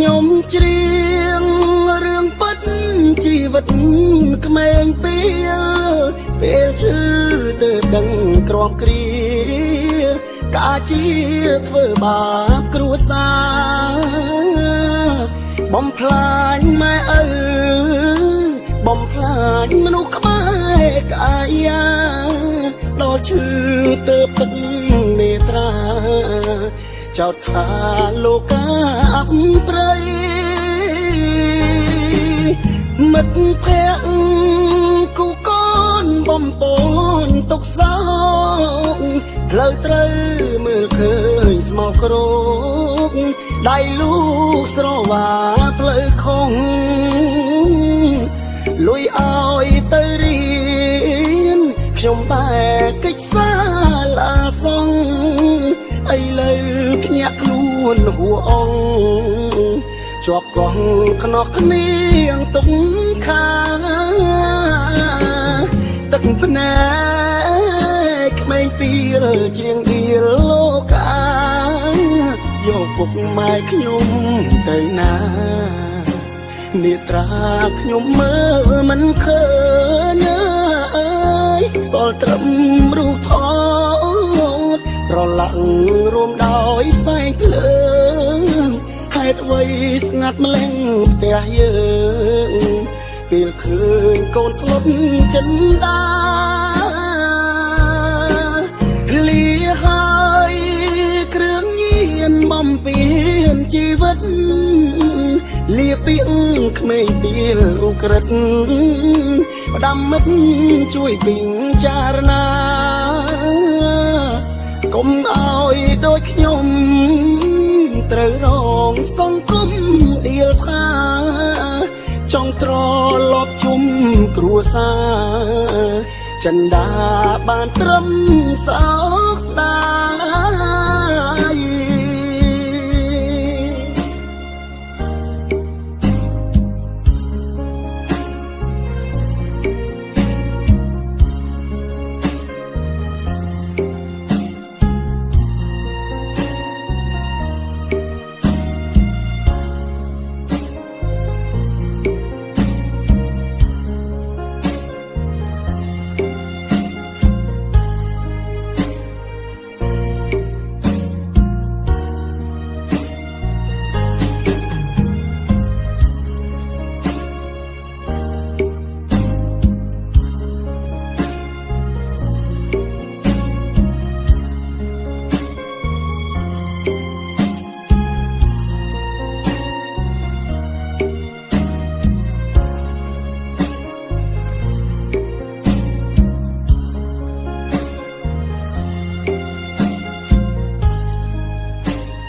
ខ្ញុំច្រៀងរឿងពិតជីវិតក្មេងពេលឈឺទៅដឹងក្រំគ្រាកាជាធ្វើបាបគ្រួសារបំផ្លាញម៉ែឪបំផ្លាញមនុស្សក្បែរកាយាដល់ឈឺទៅទឹកមេត្រាចោទថាលោកកាអបព្រៃមិត្តភក្តិគូកូនបំពូនទុកសោកផ្លូវត្រូវមើលឃើញស្មោកគ្រោកដៃលូកស្រវាផ្លូវខុងលុយឲ្យទៅរៀនខ្ញុំបែកកិច្ចសាលាសងឥឡូវភ្ញាក់ខ្លួនហួអងជាប់កងខ្នោះគ្នាងទុកខាទឹកភ្នែកក្មេងពីលជាងឌៀលលោកាយកពុកម៉ែខ្ញុំទៅណានេត្រាខ្ញុំមើលមិនឃើញអើយសល់ត្រឹមរូបថតប្រឡាក់រួមដោយផ្សែងភ្លើងហេតុអ្វីស្ងាត់ម្លេះផ្ទះយើងពេលឃើញកូនស្លុតចិនដាលាហើយគ្រឿងញៀនបំពេញជីវិតលាពីក្មេងពីលឧក្រិដ្ឋផ្ដាំមិត្តជួយពិចារណាកុំឲ្យដូចខ្ញុំត្រូវរងសង្គមដៀលថាចង់ត្រឡប់ជុំគ្រួសារចិនដាបានត្រឹមសោកស្ដា